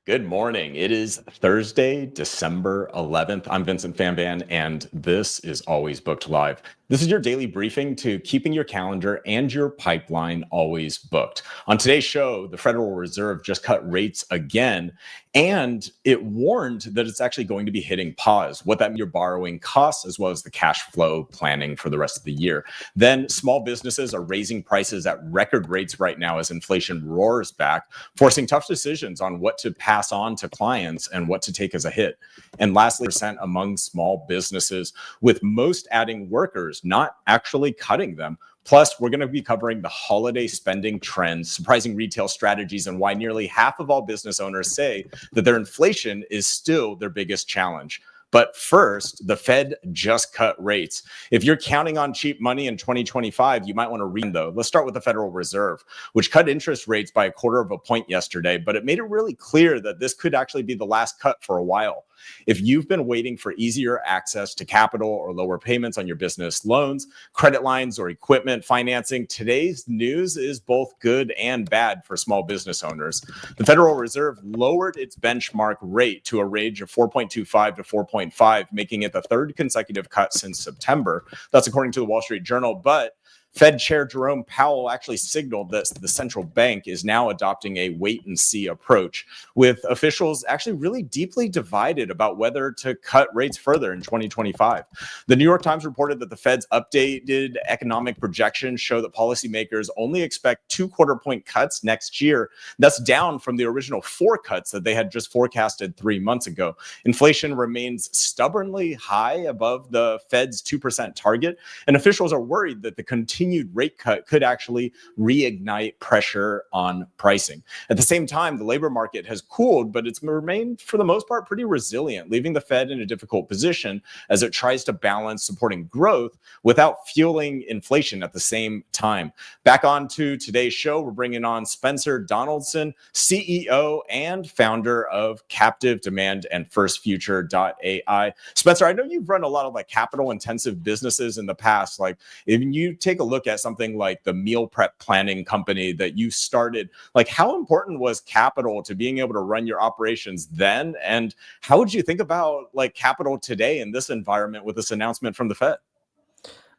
Good morning. It is Thursday, December 11th. I'm Vincent Fanban, and this is Always Booked Live. This is your daily briefing to keeping your calendar and your pipeline always booked. On today's show, the Federal Reserve just cut rates again, and it warned that it's actually going to be hitting pause, what that means your borrowing costs, as well as the cash flow planning for the rest of the year. Then small businesses are raising prices at record rates right now as inflation roars back, forcing tough decisions on what to pass on to clients and what to take as a hit. And lastly, percent among small businesses, with most adding workers, not actually cutting them. Plus, we're going to be covering the holiday spending trends, surprising retail strategies, and why nearly half of all business owners say that their inflation is still their biggest challenge. But first, the Fed just cut rates. If you're counting on cheap money in 2025, you might want to read though. Let's start with the Federal Reserve, which cut interest rates by 1/4 point yesterday, but it made it really clear that this could actually be the last cut for a while. If you've been waiting for easier access to capital or lower payments on your business loans, credit lines, or equipment financing, today's news is both good and bad for small business owners. The Federal Reserve lowered its benchmark rate to a range of 4.25 to 4.5, making it the third consecutive cut since September. That's according to the Wall Street Journal. But Fed Chair Jerome Powell actually signaled that the central bank is now adopting a wait-and-see approach, with officials actually really deeply divided about whether to cut rates further in 2025. The New York Times reported that the Fed's updated economic projections show that policymakers only expect 2/4 point cuts next year. That's down from the original 4 cuts that they had just forecasted 3 months ago. Inflation remains stubbornly high above the Fed's 2% target, and officials are worried that the continued rate cut could actually reignite pressure on pricing. At the same time, the labor market has cooled, but it's remained, for the most part, pretty resilient, leaving the Fed in a difficult position as it tries to balance supporting growth without fueling inflation at the same time. Back on to today's show, we're bringing on Spencer Donaldson, CEO and founder of Captive Demand and FirstFuture.ai. Spencer, I know you've run a lot of capital intensive businesses in the past. If you take a look at something like the meal prep planning company that you started, how important was capital to being able to run your operations then? And how would you think about capital today in this environment with this announcement from the Fed?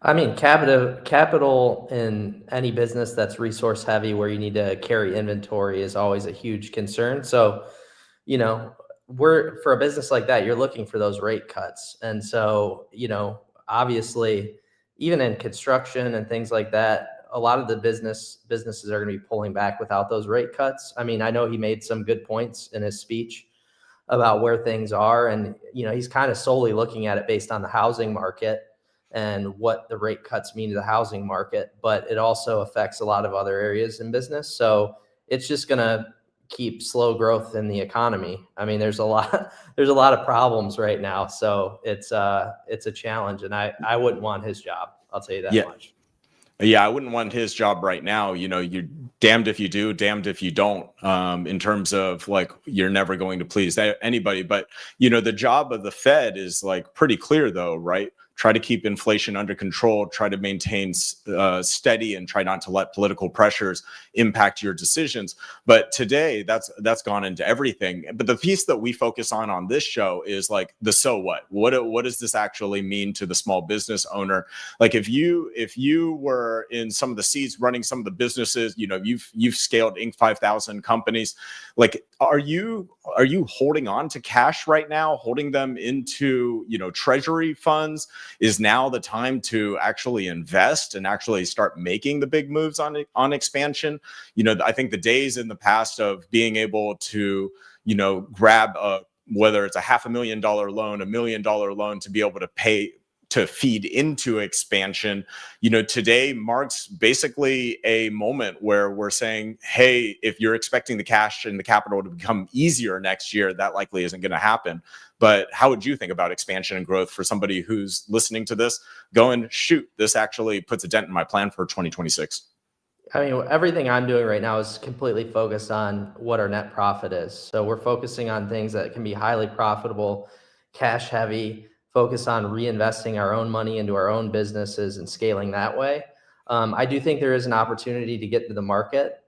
I mean, capital in any business that's resource heavy where you need to carry inventory is always a huge concern. So, for a business like that, you're looking for those rate cuts. And so, obviously, even in construction and things like that, a lot of the businesses are going to be pulling back without those rate cuts. I mean, I know he made some good points in his speech about where things are, and he's kind of solely looking at it based on the housing market and what the rate cuts mean to the housing market, but it also affects a lot of other areas in business. So it's just going to keep slow growth in the economy. I mean, there's a lot of problems right now. So it's a challenge, and I wouldn't want his job. I'll tell you that much. Yeah, I wouldn't want his job right now. You're damned if you do, damned if you don't, in terms of you're never going to please anybody. But, the job of the Fed is pretty clear though, right? Try to keep inflation under control, try to maintain steady, and try not to let political pressures impact your decisions. But today, that's gone into everything. But the piece that we focus on this show is the so what. What does this actually mean to the small business owner? If you were in some of the seats running some of the businesses, you've scaled Inc. 5000 companies. Are you holding on to cash right now, holding them into treasury funds? Is now the time to actually invest and actually start making the big moves on expansion? I think the days in the past of being able to, grab whether it's a $500,000 loan, $1 million loan to be able to pay to feed into expansion, today marks basically a moment where we're saying, hey, if you're expecting the cash and the capital to become easier next year, that likely isn't going to happen. But how would you think about expansion and growth for somebody who's listening to this going, shoot, this actually puts a dent in my plan for 2026? I mean, everything I'm doing right now is completely focused on what our net profit is. So we're focusing on things that can be highly profitable, cash heavy, focus on reinvesting our own money into our own businesses and scaling that way. I do think there is an opportunity to get to the market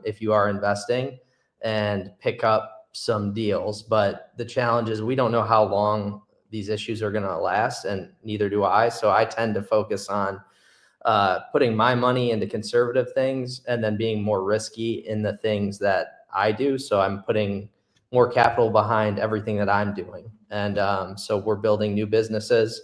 if you are investing and pick up some deals, but the challenge is we don't know how long these issues are going to last, and neither do I. So I tend to focus on putting my money into conservative things and then being more risky in the things that I do. So I'm putting more capital behind everything that I'm doing. And so we're building new businesses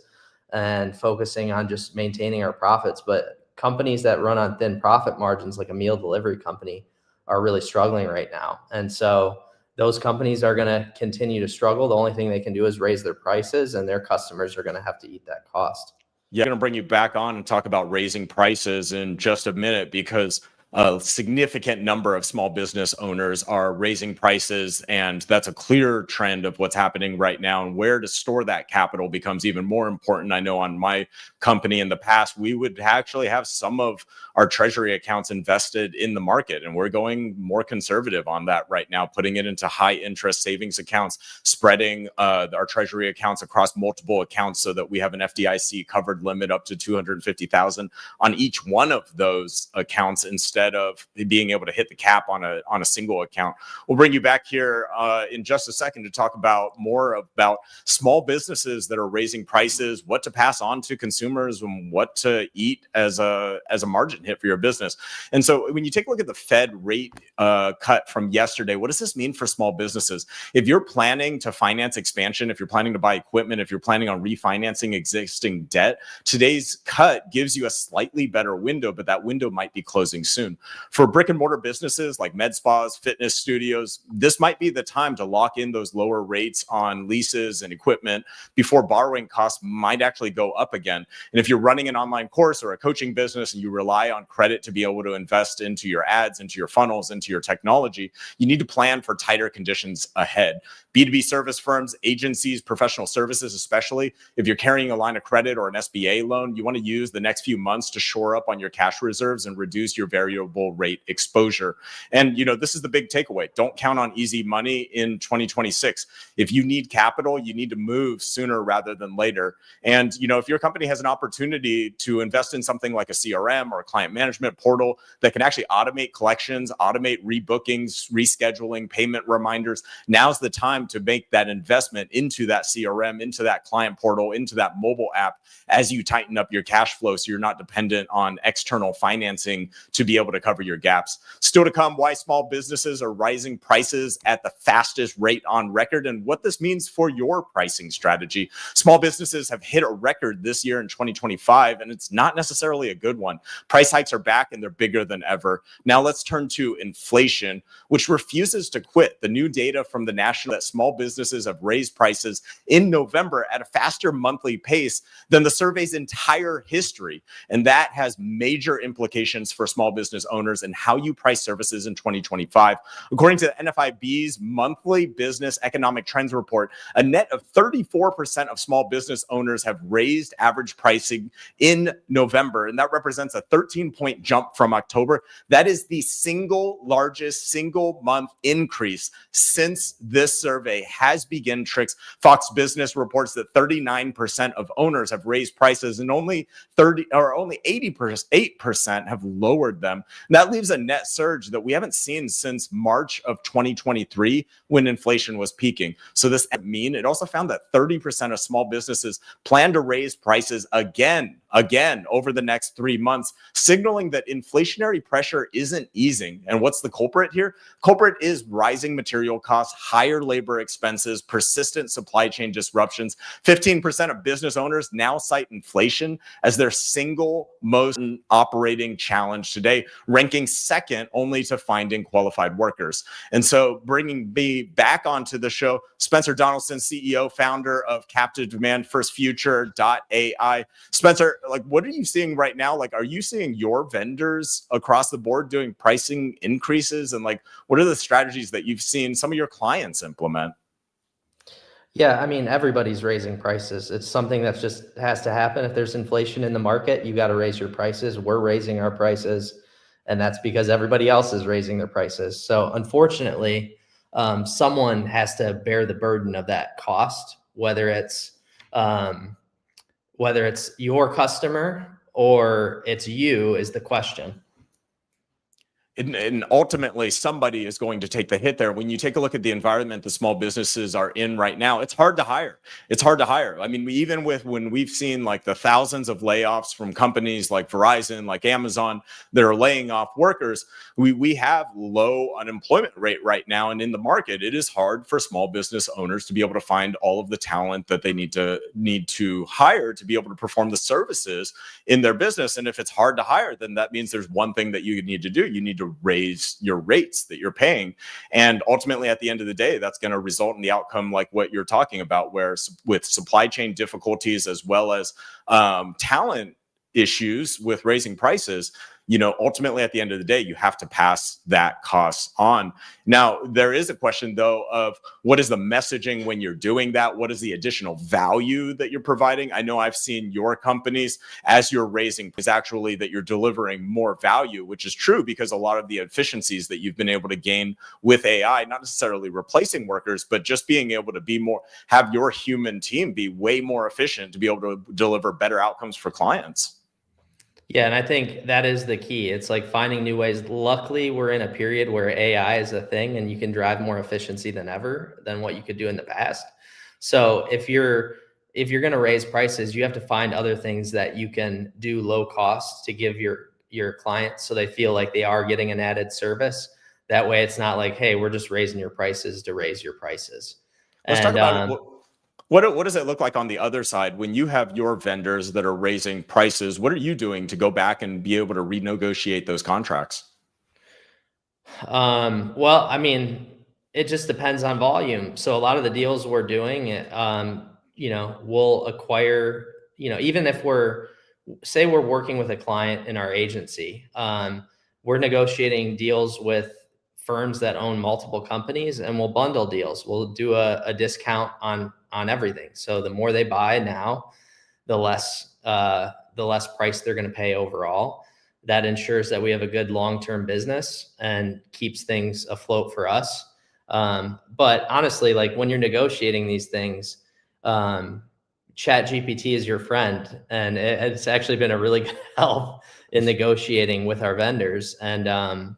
and focusing on just maintaining our profits. But companies that run on thin profit margins, like a meal delivery company, are really struggling right now. And so those companies are going to continue to struggle. The only thing they can do is raise their prices, and their customers are going to have to eat that cost. Yeah, I'm going to bring you back on and talk about raising prices in just a minute, because a significant number of small business owners are raising prices, and that's a clear trend of what's happening right now. And where to store that capital becomes even more important. I know on my company in the past, we would actually have some of our treasury accounts invested in the market, and we're going more conservative on that right now, putting it into high interest savings accounts, spreading our treasury accounts across multiple accounts so that we have an FDIC covered limit up to $250,000 on each one of those accounts, instead of being able to hit the cap on a single account. We'll bring you back here in just a second to talk more about small businesses that are raising prices, what to pass on to consumers, and what to eat as a margin hit for your business. And so when you take a look at the Fed rate cut from yesterday, what does this mean for small businesses? If you're planning to finance expansion, if you're planning to buy equipment, if you're planning on refinancing existing debt, today's cut gives you a slightly better window, but that window might be closing soon. For brick and mortar businesses like med spas, fitness studios, this might be the time to lock in those lower rates on leases and equipment before borrowing costs might actually go up again. And if you're running an online course or a coaching business and you rely on credit to be able to invest into your ads, into your funnels, into your technology, you need to plan for tighter conditions ahead. B2B service firms, agencies, professional services, especially if you're carrying a line of credit or an SBA loan, you want to use the next few months to shore up on your cash reserves and reduce your variable rate exposure. And, this is the big takeaway. Don't count on easy money in 2026. If you need capital, you need to move sooner rather than later. And, if your company has an opportunity to invest in something like a CRM or a client management portal that can actually automate collections, automate rebookings, rescheduling, payment reminders, now's the time to make that investment into that CRM, into that client portal, into that mobile app as you tighten up your cash flow so you're not dependent on external financing to be able to cover your gaps. Still to come, why small businesses are rising prices at the fastest rate on record and what this means for your pricing strategy. Small businesses have hit a record this year in 2025, and it's not necessarily a good one. Price hikes are back and they're bigger than ever. Now let's turn to inflation, which refuses to quit. The new data from the National that small businesses have raised prices in November at a faster monthly pace than the survey's entire history. And that has major implications for small business owners and how you price services in 2025. According to the NFIB's monthly business economic trends report, a net of 34% of small business owners have raised average pricing in November, and that represents a 13-point jump from October. That is the single largest single month increase since this survey has begun. Tricks. Fox Business reports that 39% of owners have raised prices and only 88% have lowered them. And that leaves a net surge that we haven't seen since March of 2023 when inflation was peaking. So this mean it also found that 30% of small businesses plan to raise prices again over the next 3 months, signaling that inflationary pressure isn't easing. And what's the culprit here? Culprit is rising material costs, higher labor expenses, persistent supply chain disruptions. 15% of business owners now cite inflation as their single most operating challenge today, ranking second only to finding qualified workers. And so bringing me back onto the show, Spencer Donaldson, CEO, founder of Captive Demand, First Future.ai. Spencer, what are you seeing right now? Are you seeing your vendors across the board doing pricing increases? And what are the strategies that you've seen some of your clients implement? Yeah, I mean, everybody's raising prices. It's something that just has to happen. If there's inflation in the market, you got to raise your prices. We're raising our prices, and that's because everybody else is raising their prices. So unfortunately, someone has to bear the burden of that cost, whether it's your customer or it's you is the question. And ultimately, somebody is going to take the hit there. When you take a look at the environment the small businesses are in right now, it's hard to hire. It's hard to hire. I mean, even when we've seen like the thousands of layoffs from companies like Verizon, like Amazon, that are laying off workers, we have low unemployment rate right now. And in the market, it is hard for small business owners to be able to find all of the talent that they need to hire to be able to perform the services in their business. And if it's hard to hire, then that means there's one thing that you need to do. You need to raise your rates that you're paying. And ultimately, at the end of the day, that's going to result in the outcome like what you're talking about, where with supply chain difficulties as well as talent issues with raising prices, ultimately at the end of the day, you have to pass that cost on. Now, there is a question though of what is the messaging when you're doing that? What is the additional value that you're providing? I know I've seen your companies as you're raising is actually that you're delivering more value, which is true because a lot of the efficiencies that you've been able to gain with AI, not necessarily replacing workers, but just being able to have your human team be way more efficient to be able to deliver better outcomes for clients. Yeah, and I think that is the key. It's like finding new ways. Luckily, we're in a period where AI is a thing and you can drive more efficiency than ever than what you could do in the past. So if you're going to raise prices, you have to find other things that you can do low cost to give your clients so they feel like they are getting an added service. That way it's not like, hey, we're just raising your prices to raise your prices. Let's talk about it. What does it look like on the other side when you have your vendors that are raising prices? What are you doing to go back and be able to renegotiate those contracts? Well, I mean, it just depends on volume. So a lot of the deals we're doing, we'll acquire, even if we're working with a client in our agency, we're negotiating deals with firms that own multiple companies, and we'll bundle deals. We'll do a discount on everything. So the more they buy now, the less price they're going to pay overall. That ensures that we have a good long-term business and keeps things afloat for us. But honestly, like when you're negotiating these things, ChatGPT is your friend, and it's actually been a really good help in negotiating with our vendors and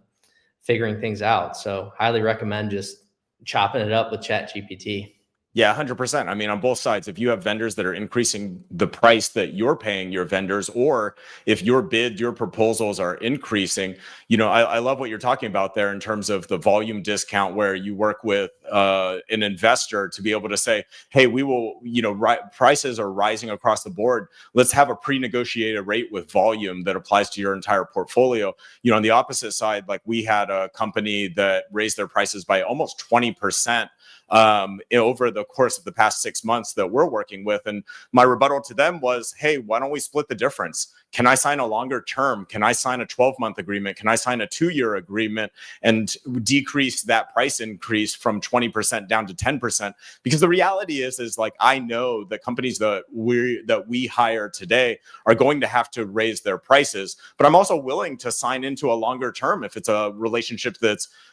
figuring things out. So highly recommend just chopping it up with ChatGPT. Yeah, 100%. I mean, on both sides, if you have vendors that are increasing the price that you're paying your vendors, or if your proposals are increasing, I love what you're talking about there in terms of the volume discount where you work with an investor to be able to say, hey, we will, prices are rising across the board. Let's have a pre-negotiated rate with volume that applies to your entire portfolio. On the opposite side, like we had a company that raised their prices by almost 20%. Over the course of the past 6 months that we're working with. And my rebuttal to them was, hey, why don't we split the difference? Can I sign a longer term? Can I sign a 12-month agreement? Can I sign a 2-year agreement and decrease that price increase from 20% down to 10%? Because the reality is like, I know that companies that we hire today are going to have to raise their prices, but I'm also willing to sign into a longer term if it's a relationship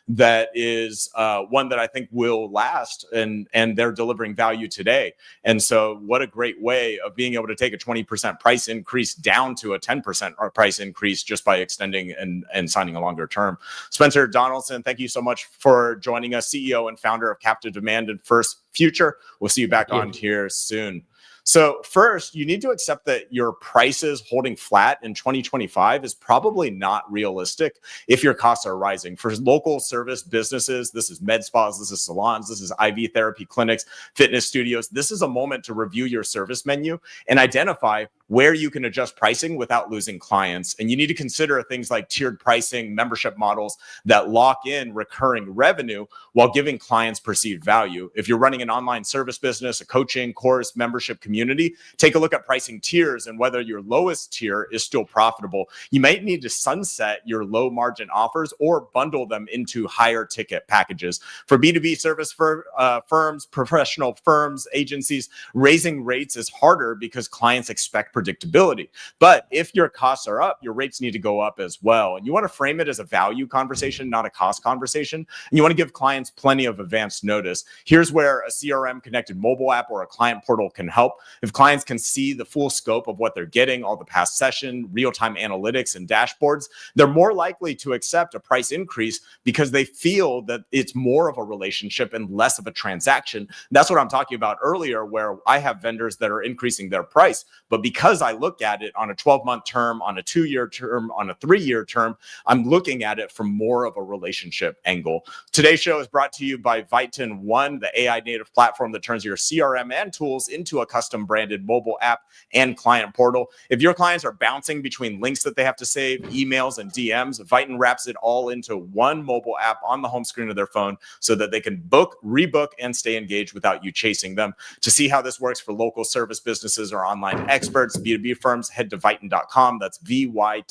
that is one that I think will last and they're delivering value today. And so what a great way of being able to take a 20% price increase down to a 10% price increase just by extending and signing a longer term. Spencer Donaldson, thank you so much for joining us, CEO and founder of Captive Demand and First Future. We'll see you back on here soon. So first, you need to accept that your prices holding flat in 2025 is probably not realistic if your costs are rising. For local service businesses, this is med spas, this is salons, this is IV therapy clinics, fitness studios. This is a moment to review your service menu and identify where you can adjust pricing without losing clients. And you need to consider things like tiered pricing, membership models that lock in recurring revenue while giving clients perceived value. If you're running an online service business, a coaching course, membership community, take a look at pricing tiers and whether your lowest tier is still profitable. You might need to sunset your low margin offers or bundle them into higher ticket packages. For B2B service firms, professional firms, agencies, raising rates is harder because clients expect predictability. But if your costs are up, your rates need to go up as well. And you want to frame it as a value conversation, not a cost conversation. And you want to give clients plenty of advance notice. Here's where a CRM connected mobile app or a client portal can help. If clients can see the full scope of what they're getting, all the past session, real-time analytics and dashboards, they're more likely to accept a price increase because they feel that it's more of a relationship and less of a transaction. That's what I'm talking about earlier, where I have vendors that are increasing their price, but because I look at it on a 12-month term, on a 2-year term, on a 3-year term, I'm looking at it from more of a relationship angle. Today's show is brought to you by Viton One, the AI native platform that turns your CRM and tools into a custom branded mobile app and client portal. If your clients are bouncing between links that they have to save, emails, and DMs, Viton wraps it all into one mobile app on the home screen of their phone so that they can book, rebook, and stay engaged without you chasing them. To see how this works for local service businesses or online experts, B2B firms, head to Viton.com. That's VYTEN.com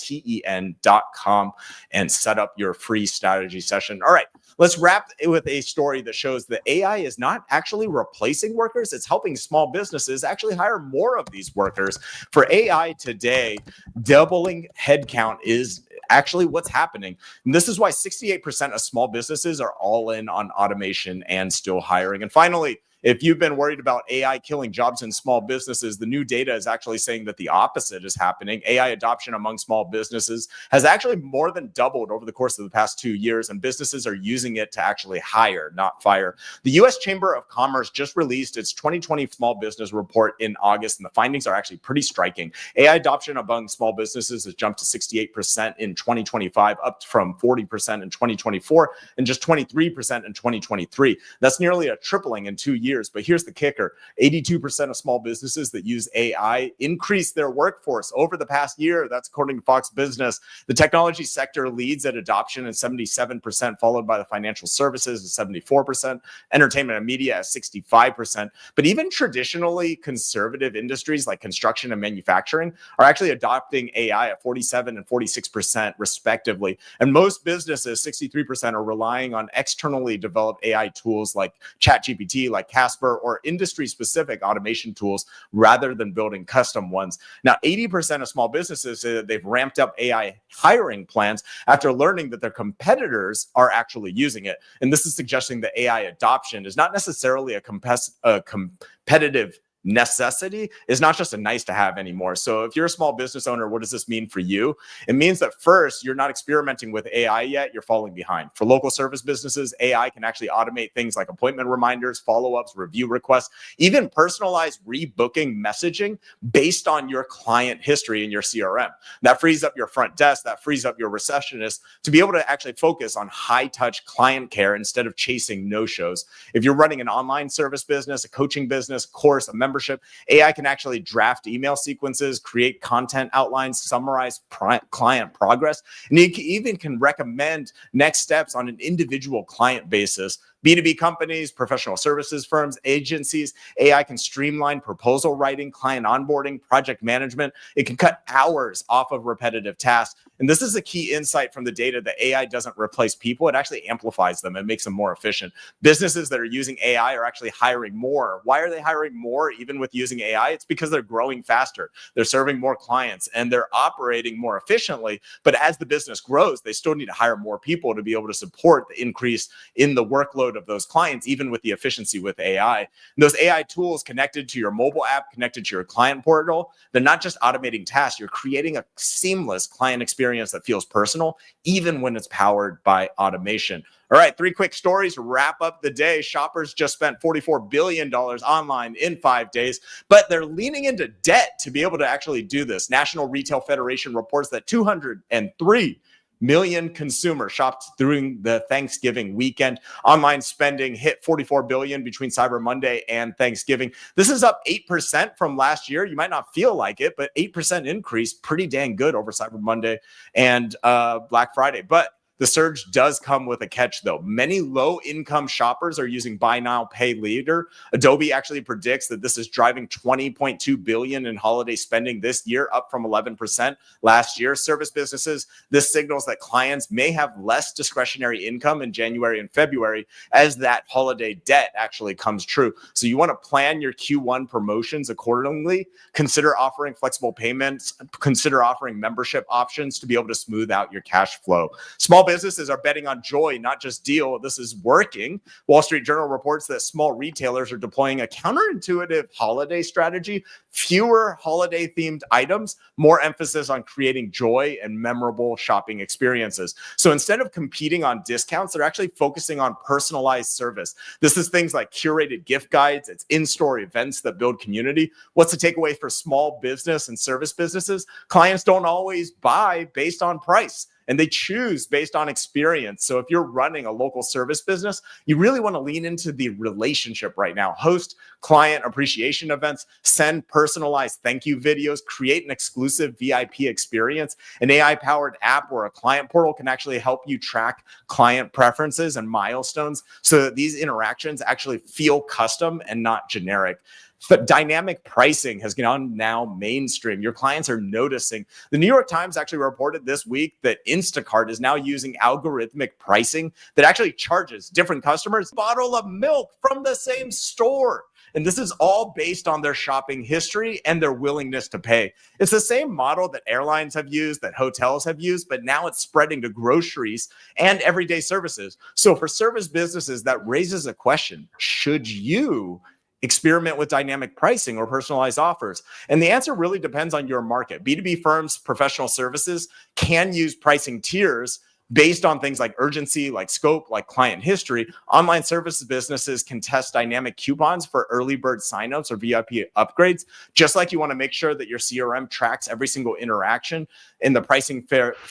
and set up your free strategy session. All right, let's wrap it with a story that shows that AI is not actually replacing workers. It's helping small businesses actually hire more of these workers. For AI today, doubling headcount is actually what's happening. And this is why 68% of small businesses are all in on automation and still hiring. And finally, if you've been worried about AI killing jobs in small businesses, the new data is actually saying that the opposite is happening. AI adoption among small businesses has actually more than doubled over the course of the past 2 years, and businesses are using it to actually hire, not fire. The U.S. Chamber of Commerce just released its 2020 small business report in August, and the findings are actually pretty striking. AI adoption among small businesses has jumped to 68% in 2025, up from 40% in 2024, and just 23% in 2023. That's nearly a tripling in 2 years. But here's the kicker. 82% of small businesses that use AI increased their workforce over the past year. That's according to Fox Business. The technology sector leads at adoption at 77%, followed by the financial services at 74%, entertainment and media at 65%. But even traditionally conservative industries like construction and manufacturing are actually adopting AI at 47 and 46% respectively. And most businesses, 63%, are relying on externally developed AI tools like ChatGPT, like Casper, or industry-specific automation tools rather than building custom ones. Now, 80% of small businesses say that they've ramped up AI hiring plans after learning that their competitors are actually using it. And this is suggesting that AI adoption is not necessarily a competitive necessity, is not just a nice to have anymore. So if you're a small business owner, what does this mean for you? It means that first, you're not experimenting with AI yet, you're falling behind. For local service businesses, AI can actually automate things like appointment reminders, follow-ups, review requests, even personalized rebooking messaging based on your client history in your CRM. That frees up your front desk, that frees up your receptionist to be able to actually focus on high-touch client care instead of chasing no-shows. If you're running an online service business, a coaching business, course, a membership, AI can actually draft email sequences, create content outlines, summarize client progress, and it even can recommend next steps on an individual client basis. B2B companies, professional services firms, agencies, AI can streamline proposal writing, client onboarding, project management. It can cut hours off of repetitive tasks. And this is a key insight from the data that AI doesn't replace people. It actually amplifies them and makes them more efficient. Businesses that are using AI are actually hiring more. Why are they hiring more even with using AI? It's because they're growing faster. They're serving more clients and they're operating more efficiently. But as the business grows, they still need to hire more people to be able to support the increase in the workload of those clients, even with the efficiency with AI. And those AI tools connected to your mobile app, connected to your client portal, they're not just automating tasks, you're creating a seamless client experience that feels personal, even when it's powered by automation. All right, 3 quick stories to wrap up the day. Shoppers just spent $44 billion online in 5 days, but they're leaning into debt to be able to actually do this. National Retail Federation reports that 203 million consumers shopped during the Thanksgiving weekend. Online spending hit $44 billion between Cyber Monday and Thanksgiving. This is up 8% from last year. You might not feel like it, but 8% increase, pretty dang good over Cyber Monday and Black Friday. But the surge does come with a catch, though. Many low-income shoppers are using Buy Now, Pay Later. Adobe actually predicts that this is driving $20.2 billion in holiday spending this year, up from 11% last year. Service businesses, this signals that clients may have less discretionary income in January and February as that holiday debt actually comes true. So you want to plan your Q1 promotions accordingly. Consider offering flexible payments. Consider offering membership options to be able to smooth out your cash flow. Small businesses are betting on joy, not just deal. This is working. Wall Street Journal reports that small retailers are deploying a counterintuitive holiday strategy, fewer holiday-themed items, more emphasis on creating joy and memorable shopping experiences. So instead of competing on discounts, they're actually focusing on personalized service. This is things like curated gift guides, it's in-store events that build community. What's the takeaway for small business and service businesses? Clients don't always buy based on price, and they choose based on experience. So if you're running a local service business, you really want to lean into the relationship right now. Host client appreciation events, send personalized thank you videos, create an exclusive VIP experience. An AI-powered app or a client portal can actually help you track client preferences and milestones so that these interactions actually feel custom and not generic. But dynamic pricing has gone now mainstream. Your clients are noticing. The New York Times actually reported this week that Instacart is now using algorithmic pricing that actually charges different customers a bottle of milk from the same store. And this is all based on their shopping history and their willingness to pay. It's the same model that airlines have used, that hotels have used, but now it's spreading to groceries and everyday services. So for service businesses, that raises a question. Should you experiment with dynamic pricing or personalized offers? And the answer really depends on your market. B2B firms, professional services can use pricing tiers based on things like urgency, like scope, like client history. Online services businesses can test dynamic coupons for early bird signups or VIP upgrades. Just like you want to make sure that your CRM tracks every single interaction and the pricing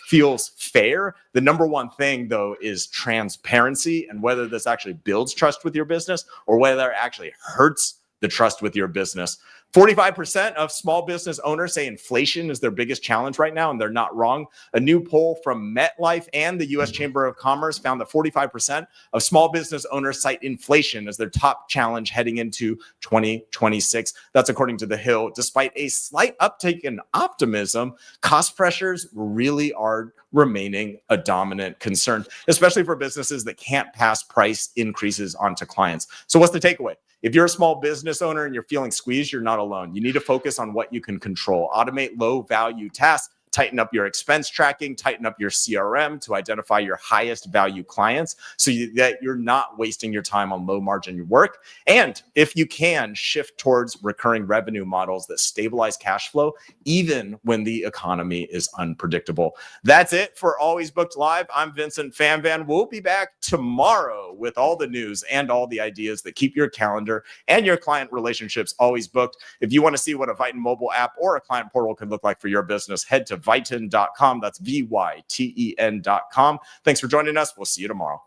feels fair. The number one thing, though, is transparency and whether this actually builds trust with your business or whether it actually hurts the trust with your business. 45% of small business owners say inflation is their biggest challenge right now, and they're not wrong. A new poll from MetLife and the U.S. Chamber of Commerce found that 45% of small business owners cite inflation as their top challenge heading into 2026. That's according to The Hill. Despite a slight uptake in optimism, cost pressures really are remaining a dominant concern, especially for businesses that can't pass price increases onto clients. So what's the takeaway? If you're a small business owner and you're feeling squeezed, you're not alone. You need to focus on what you can control. Automate low value tasks, tighten up your expense tracking, tighten up your CRM to identify your highest value clients so that you're not wasting your time on low margin work. And if you can, shift towards recurring revenue models that stabilize cash flow, even when the economy is unpredictable. That's it for Always Booked Live. I'm Vincent Fanvan. We'll be back tomorrow with all the news and all the ideas that keep your calendar and your client relationships always booked. If you want to see what a Vyton mobile app or a client portal can look like for your business, head to Vyton.com. That's VYTEN.com. Thanks for joining us. We'll see you tomorrow.